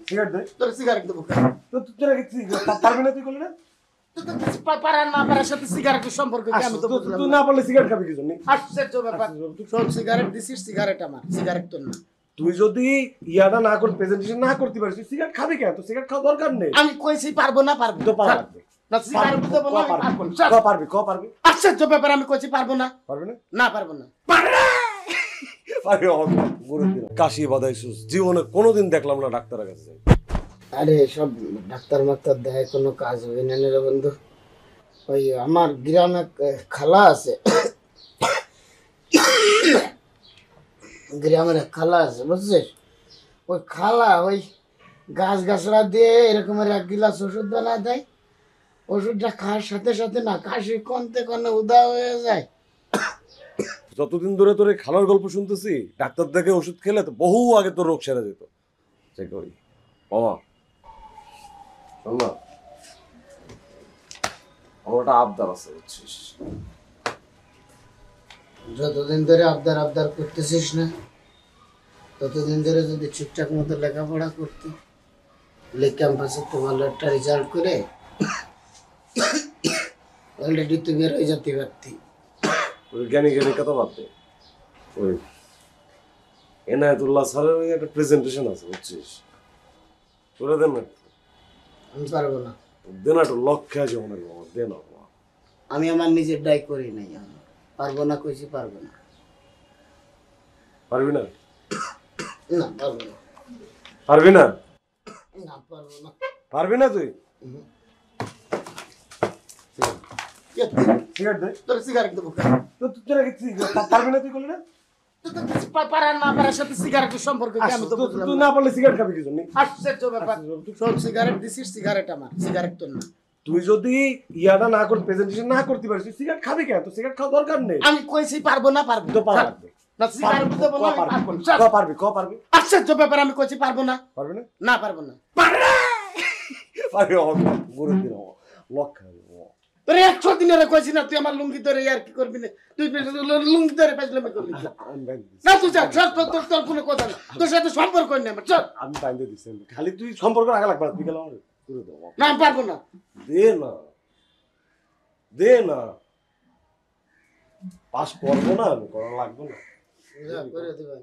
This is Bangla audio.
সিগারেট দে। তোর সিগারেট দেবো তো তোরা কি পারবি না তুই করলি না? পারার না পারার সাথে সিগারেটের সম্পর্ক কি আমি তো বুঝলাম তুই না। না পারলে সিগারেট খাবি কি জন্য? আশ্চর্য ব্যাপার। শোন, সিগারেট দিছিস, সিগারেট আমার, সিগারেট তোর না। তুই যদি ইয়াটা না করে প্রেজেন্টেশন না করতে পারিস তুই সিগারেট খাবি কেন? তো সিগারেট খাওয়া দরকার নেই। আমি কইছি পারবো না, পারবো তো পারা লাগবে। না, সিগারেট দেবো না, আমি পারবো না। চল। পারবি। আশ্চর্য ব্যাপার, আমি কইছি পারবো না। পারবি না? না, পারবো না। আরে গুরুদিন কাশি বাদাইছিস জীবনে কোনোদিন দেখলাম না ডাক্তারের কাছে যাই। আরে সব ডাক্তার মাক্তার দেয় কোনো কাজ হবে না রে বন্ধু। ওই আমার গ্রামে খালা আছে, গ্রামের এক খালা আছে বুঝছিস। ওই খালা ওই গাছ গাছড়া দিয়ে এরকমের 1 গিলাস ওষুধ বানায় দেয়। ওষুধটা খাওয়ার সাথে সাথে না কাশি কমতে কমতে উদা হয়ে যায়। যতদিন ধরে তোর এই খালার গল্প শুনতেছি ডাক্তার দেখে ওষুধ খেলে তো বহু আগে তোর রোগ সেরে যেত। ওই বাবা শোন না, আমার একটা আবদার আছে বুঝছিস। যতদিন ধরে আবদার আবদার করতেছিস না, ততদিন ধরে যদি ঠিকঠাক মতো লেখাপড়া করতি, ক্যাম্পাসে তো ভালো একটা রেজাল্ট করে অলরেডি তুই বের হয়ে যেতে পারতি। ওই জ্ঞানী কথা বাদ দে। ওই এনায়েতুল্লাহ স্যারের ওই একটা প্রেজেন্টেশন আছে বুঝছিস, করে দেন না? আমি পারবো না। দে না, একটু লক্ষ্যে আছে মনে বাবা, দে না বাবা। আমি আমার নিজের ডাই করি নাই, আমি পারবো না, কইছি পারবো না। পারবি না? না, পারবো না। পারবি না? না, পারবো না। পারবি না তুই? সিগারেট দে। তোর সিগারেট দেবো তো তোরা কি পারবি না তুই করলি না? পারার না পারার সাথে সিগারেটের সম্পর্ক কি আমি তো বুঝলাম তুই না। না পারলে সিগারেট খাবি কি জন্য? আশ্চর্য ব্যাপার। শোন, সিগারেট দিছিস, সিগারেট আমার, সিগারেট তোর না। তুই যদি ইয়াটা না করে প্রেজেন্টেশন না করতে পারিস তুই সিগারেট খাবি কেন? তো সিগারেট খাওয়া দরকার নেই। আমি কইছি পারবো না, পারবো তো পারা লাগবে। না, সিগারেট দেবো না, আমি পারবো না। চল। পারবি। আশ্চর্য ব্যাপার, আমি কইছি পারবো না। পারবি না? না, পারবো না। আরে গুরুদিন লক্ষ্য তোর 100 দিনের কইছি না তুই আমার লুঙ্গি ধরে আর কি করবি না, তুই লুঙ্গি ধরে পাইছলামি করবি না। তুই যা, চল, তোর কোনো কথা না, তোর সাথে সম্পর্ক নেই আমার, চল। আমি বাইন্ধে দিচ্ছি, খালি তুই সম্পর্ক রাখা লাগবে না, তুই গেলে আমার করে দেবো। না, আমি পারবো না। দে না পাস করবো না, আমি করা লাগবে না। যা, করে দিবেন।